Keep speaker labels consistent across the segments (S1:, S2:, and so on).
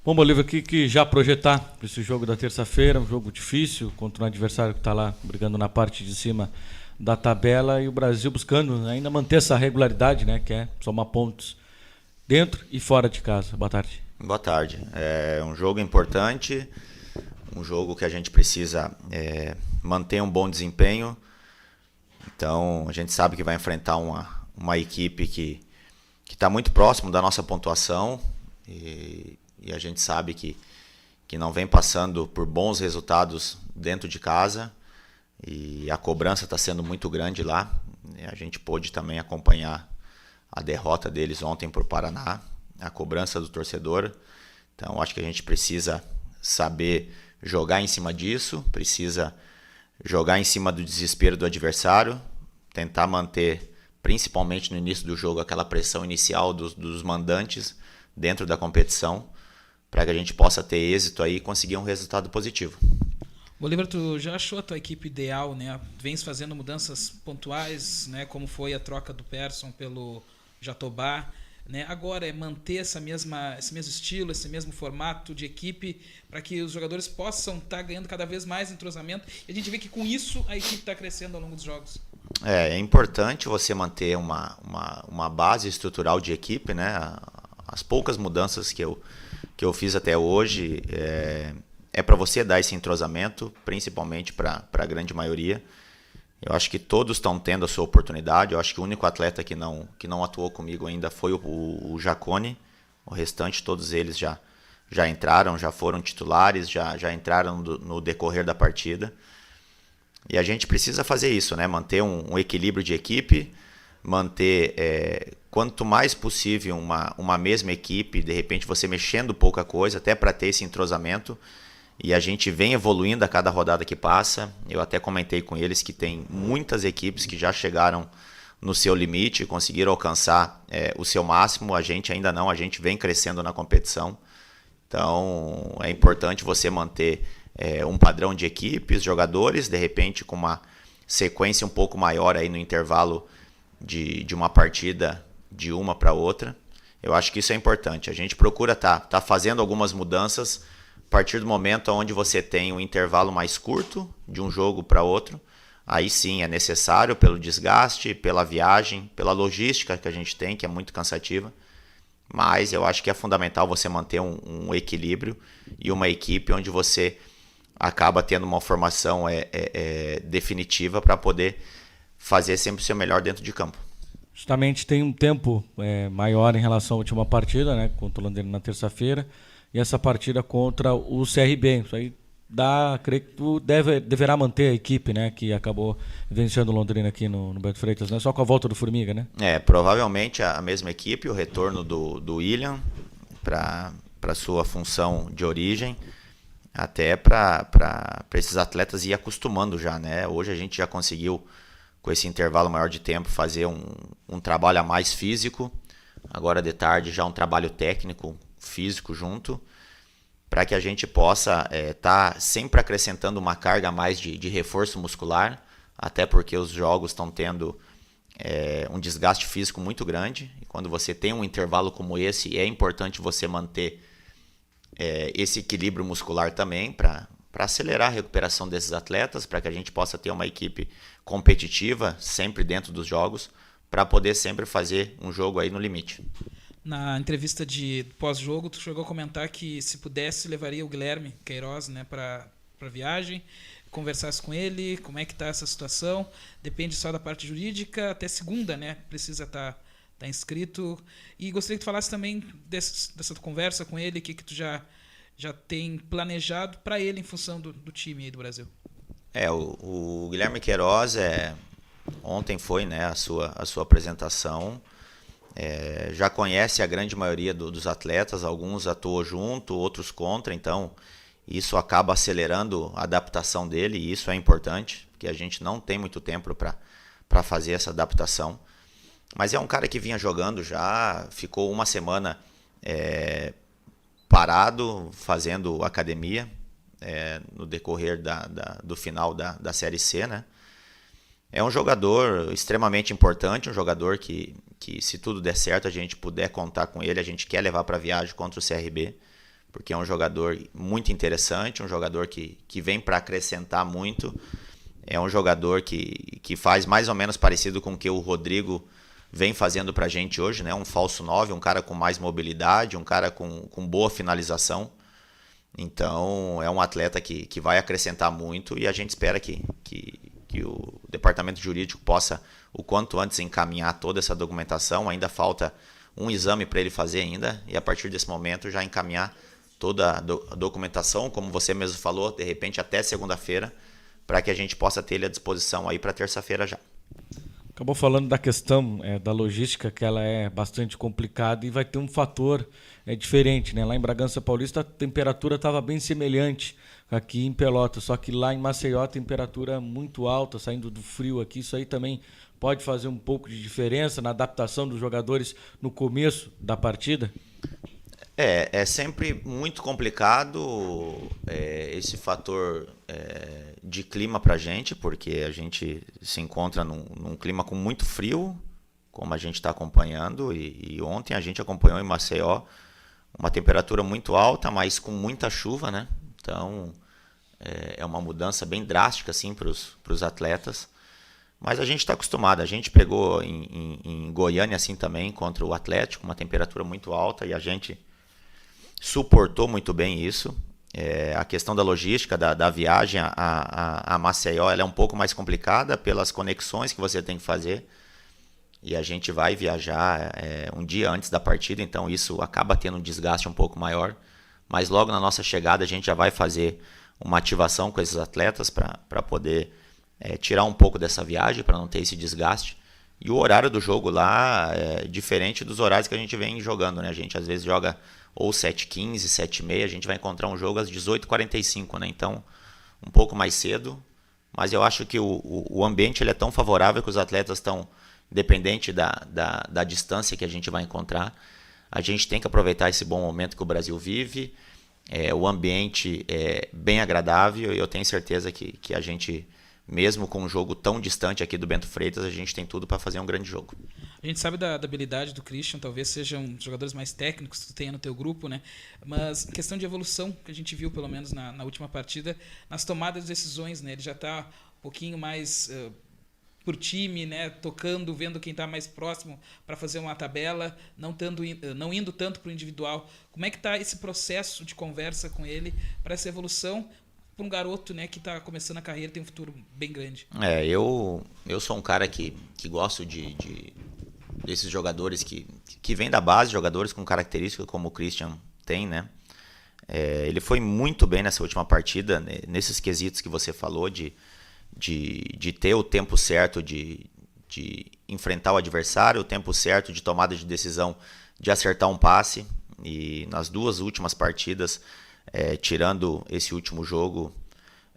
S1: Bom, Bolívar, que já projetar esse jogo da terça-feira, um jogo difícil contra um adversário que está lá brigando na parte de cima da tabela e o Brasil buscando ainda manter essa regularidade, né, que é somar pontos dentro e fora de casa. Boa tarde.
S2: Boa tarde. É um jogo importante, um jogo que a gente precisa manter um bom desempenho. Então, a gente sabe que vai enfrentar uma equipe que está muito próximo da nossa pontuação e a gente sabe que não vem passando por bons resultados dentro de casa e a cobrança está sendo muito grande lá. E a gente pôde também acompanhar a derrota deles ontem para o Paraná, a cobrança do torcedor. Então, acho que a gente precisa saber jogar em cima disso, precisa jogar em cima do desespero do adversário, tentar manter, principalmente no início do jogo, aquela pressão inicial dos mandantes dentro da competição, para que a gente possa ter êxito aí e conseguir um resultado positivo.
S3: Bolívar, tu já achou a tua equipe ideal, né? Vens fazendo mudanças pontuais, né? Como foi a troca do Persson pelo Jatobá, né? Agora é manter esse mesmo estilo, esse mesmo formato de equipe para que os jogadores possam estar ganhando cada vez mais entrosamento. E a gente vê que com isso a equipe está crescendo ao longo dos jogos.
S2: É importante você manter uma base estrutural de equipe, né? As poucas mudanças que eu fiz até hoje é para você dar esse entrosamento, principalmente para a grande maioria. Eu acho que todos estão tendo a sua oportunidade. Eu acho que o único atleta que não atuou comigo ainda foi o Jacone. O restante, todos eles já entraram, já foram titulares, já entraram no decorrer da partida. E a gente precisa fazer isso, né? Manter um equilíbrio de equipe, manter quanto mais possível uma mesma equipe, de repente você mexendo pouca coisa, até para ter esse entrosamento. E a gente vem evoluindo a cada rodada que passa. Eu até comentei com eles que tem muitas equipes que já chegaram no seu limite, conseguiram alcançar o seu máximo. A gente ainda não, a gente vem crescendo na competição. Então é importante você manter um padrão de equipes, jogadores, de repente com uma sequência um pouco maior aí no intervalo de uma partida de uma para outra. Eu acho que isso é importante. A gente procura tá fazendo algumas mudanças a partir do momento onde você tem um intervalo mais curto de um jogo para outro. Aí sim é necessário pelo desgaste, pela viagem, pela logística que a gente tem, que é muito cansativa. Mas eu acho que é fundamental você manter um equilíbrio e uma equipe onde você acaba tendo uma formação definitiva para poder fazer sempre o seu melhor dentro de campo.
S1: Justamente tem um tempo maior em relação à última partida, né, contra o Londrina na terça-feira, e essa partida contra o CRB. Isso aí creio que tu deverá manter a equipe, né, que acabou vencendo o Londrina aqui no Beto Freitas, né, só com a volta do Formiga, né?
S2: Provavelmente a mesma equipe, o retorno do William para sua função de origem, até para esses atletas ir acostumando já, né? Hoje a gente já conseguiu, com esse intervalo maior de tempo, fazer um trabalho a mais físico. Agora de tarde já um trabalho técnico, físico junto, para que a gente possa estar sempre acrescentando uma carga a mais de reforço muscular, até porque os jogos estão tendo um desgaste físico muito grande. E quando você tem um intervalo como esse, é importante você manter esse equilíbrio muscular também para acelerar a recuperação desses atletas, para que a gente possa ter uma equipe competitiva sempre dentro dos jogos, para poder sempre fazer um jogo aí no limite.
S3: Na entrevista de pós-jogo, tu chegou a comentar que se pudesse levaria o Guilherme Queiroz, né, para viagem, conversasse com ele, como é que está essa situação, depende só da parte jurídica, até segunda, né, precisa estar inscrito. E gostaria que tu falasse também dessa conversa com ele, que tu já tem planejado para ele em função do time aí do Brasil.
S2: O Guilherme Queiroz, ontem foi, né, a sua apresentação. Já conhece a grande maioria dos atletas, alguns atuam junto, outros contra, então isso acaba acelerando a adaptação dele, e isso é importante, porque a gente não tem muito tempo para fazer essa adaptação. Mas é um cara que vinha jogando já, ficou uma semana parado, fazendo academia, no decorrer do final da Série C, né? É um jogador extremamente importante, um jogador que se tudo der certo, a gente puder contar com ele, a gente quer levar para a viagem contra o CRB, porque é um jogador muito interessante, um jogador que vem para acrescentar muito. É um jogador que faz mais ou menos parecido com o que o Rodrigo vem fazendo para a gente hoje, né? Um falso 9, um cara com mais mobilidade, um cara com boa finalização. Então, é um atleta que vai acrescentar muito e a gente espera que o departamento jurídico possa, o quanto antes, encaminhar toda essa documentação. Ainda falta um exame para ele fazer ainda e a partir desse momento já encaminhar toda a documentação, como você mesmo falou, de repente até segunda-feira, para que a gente possa ter ele à disposição aí para terça-feira já.
S1: Acabou falando da questão da logística, que ela é bastante complicada e vai ter um fator diferente, né? Lá em Bragança Paulista a temperatura estava bem semelhante aqui em Pelotas, só que lá em Maceió a temperatura muito alta, saindo do frio aqui, isso aí também pode fazer um pouco de diferença na adaptação dos jogadores no começo da partida?
S2: É sempre muito complicado esse fator de clima para a gente, porque a gente se encontra num clima com muito frio, como a gente está acompanhando, e ontem a gente acompanhou em Maceió uma temperatura muito alta, mas com muita chuva, né? Então é uma mudança bem drástica assim, para os atletas. Mas a gente está acostumado, a gente pegou em Goiânia assim também contra o Atlético, uma temperatura muito alta, e a gente suportou muito bem isso. A questão da logística, da viagem a Maceió, ela é um pouco mais complicada pelas conexões que você tem que fazer. E a gente vai viajar um dia antes da partida, então isso acaba tendo um desgaste um pouco maior. Mas logo na nossa chegada a gente já vai fazer uma ativação com esses atletas para poder tirar um pouco dessa viagem, para não ter esse desgaste. E o horário do jogo lá é diferente dos horários que a gente vem jogando, né? A gente às vezes joga ou 7h15, 7h30, a gente vai encontrar um jogo às 18h45, né? Então, um pouco mais cedo. Mas eu acho que o ambiente ele é tão favorável que os atletas estão, independente da distância que a gente vai encontrar, a gente tem que aproveitar esse bom momento que o Brasil vive. O ambiente é bem agradável e eu tenho certeza que a gente, mesmo com um jogo tão distante aqui do Bento Freitas, a gente tem tudo para fazer um grande jogo.
S3: A gente sabe da habilidade do Christian, talvez sejam jogadores mais técnicos que tu tenha no teu grupo, né? Mas em questão de evolução, que a gente viu pelo menos na última partida, nas tomadas de decisões, né? Ele já está um pouquinho mais por time, né? Tocando, vendo quem está mais próximo para fazer uma tabela, não indo tanto para o individual. Como é que está esse processo de conversa com ele para essa evolução? Para um garoto, né, que está começando a carreira, tem um futuro bem grande.
S2: Eu sou um cara que gosto desses jogadores que vêm da base, jogadores com características como o Christian tem, né? Ele foi muito bem nessa última partida, né, nesses quesitos que você falou, de ter o tempo certo de enfrentar o adversário, o tempo certo de tomada de decisão, de acertar um passe. E nas duas últimas partidas, tirando esse último jogo,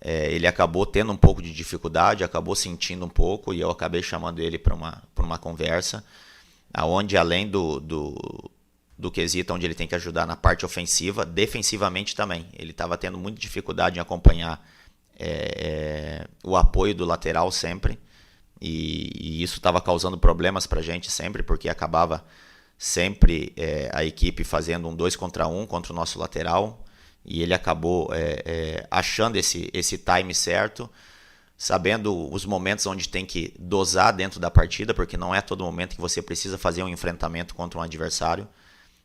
S2: ele acabou tendo um pouco de dificuldade, acabou sentindo um pouco, e eu acabei chamando ele para uma conversa, onde além do quesito onde ele tem que ajudar na parte ofensiva, defensivamente também. Ele estava tendo muita dificuldade em acompanhar o apoio do lateral sempre, e isso estava causando problemas para a gente sempre, porque acabava sempre a equipe fazendo um 2 contra 1 contra o nosso lateral, e ele acabou achando esse time certo, sabendo os momentos onde tem que dosar dentro da partida, porque não é todo momento que você precisa fazer um enfrentamento contra um adversário.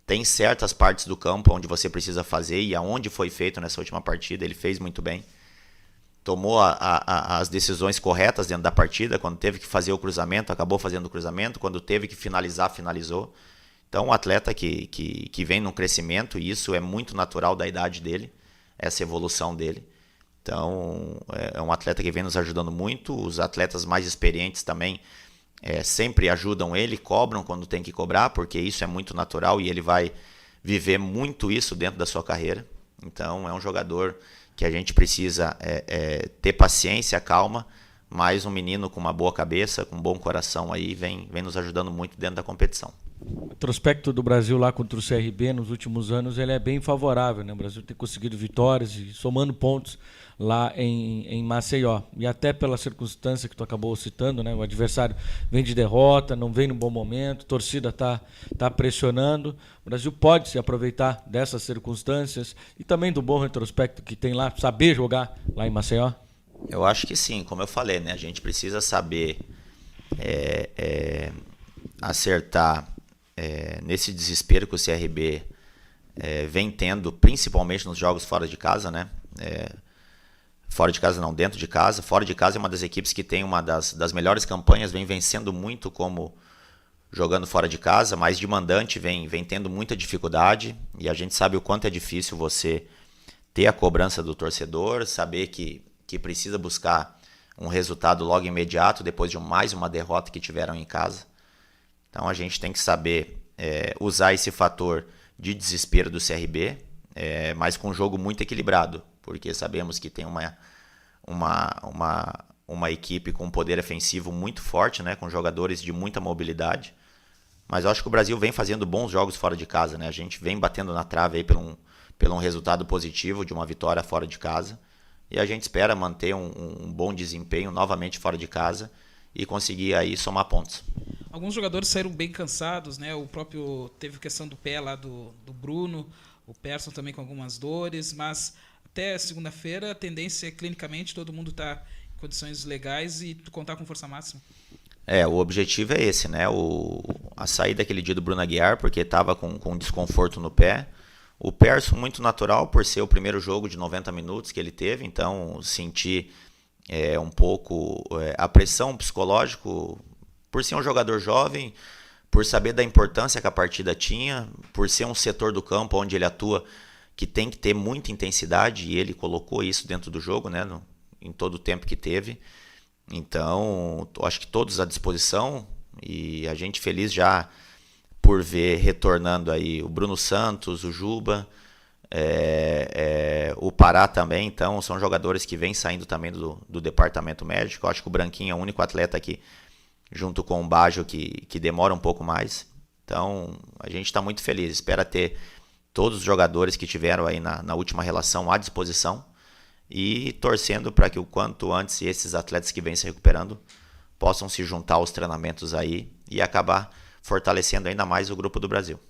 S2: Tem certas partes do campo onde você precisa fazer, e aonde foi feito nessa última partida, ele fez muito bem. Tomou as decisões corretas dentro da partida. Quando teve que fazer o cruzamento, acabou fazendo o cruzamento. Quando teve que finalizar, finalizou. Então, um atleta que vem num crescimento, e isso é muito natural da idade dele, essa evolução dele. Então, é um atleta que vem nos ajudando muito. Os atletas mais experientes também sempre ajudam ele, cobram quando tem que cobrar, porque isso é muito natural e ele vai viver muito isso dentro da sua carreira. Então, é um jogador que a gente precisa ter paciência, calma, mais um menino com uma boa cabeça, com um bom coração aí, vem nos ajudando muito dentro da competição.
S1: O retrospecto do Brasil lá contra o CRB nos últimos anos ele é bem favorável, né? O Brasil tem conseguido vitórias e somando pontos lá em Maceió. E até pela circunstância que tu acabou citando, né? O adversário vem de derrota, não vem no bom momento, a torcida tá pressionando. O Brasil pode se aproveitar dessas circunstâncias e também do bom retrospecto que tem lá, saber jogar lá em Maceió?
S2: Eu acho que sim, como eu falei, né? A gente precisa saber acertar nesse desespero que o CRB vem tendo, principalmente nos jogos fora de casa, né? Fora de casa não, dentro de casa. Fora de casa é uma das equipes que tem uma das melhores campanhas, vem vencendo muito como jogando fora de casa, mas de mandante vem tendo muita dificuldade, e a gente sabe o quanto é difícil você ter a cobrança do torcedor, saber que precisa buscar um resultado logo imediato depois de mais uma derrota que tiveram em casa. Então a gente tem que saber usar esse fator de desespero do CRB, mas com um jogo muito equilibrado, porque sabemos que tem uma equipe com um poder ofensivo muito forte, né, com jogadores de muita mobilidade. Mas eu acho que o Brasil vem fazendo bons jogos fora de casa, né? A gente vem batendo na trave aí por um resultado positivo de uma vitória fora de casa. E a gente espera manter um bom desempenho novamente fora de casa e conseguir aí somar pontos.
S3: Alguns jogadores saíram bem cansados, né? O próprio teve questão do pé lá do Bruno, o Persson também com algumas dores, mas até segunda-feira a tendência é clinicamente todo mundo está em condições legais e contar com força máxima.
S2: O objetivo é esse, né? A saída daquele dia do Bruno Aguiar, porque estava com desconforto no pé. O Persson, muito natural, por ser o primeiro jogo de 90 minutos que ele teve, então senti um pouco a pressão psicológica, por ser um jogador jovem, por saber da importância que a partida tinha, por ser um setor do campo onde ele atua que tem que ter muita intensidade, e ele colocou isso dentro do jogo, né, em todo o tempo que teve. Então, acho que todos à disposição, e a gente feliz já por ver retornando aí o Bruno Santos, o Juba, o Pará também. Então são jogadores que vêm saindo também do departamento médico. Eu acho que o Branquinho é o único atleta aqui, junto com o Baggio, que demora um pouco mais. Então a gente está muito feliz, espera ter todos os jogadores que tiveram aí na última relação à disposição, e torcendo para que o quanto antes esses atletas que vêm se recuperando possam se juntar aos treinamentos aí e acabar fortalecendo ainda mais o grupo do Brasil.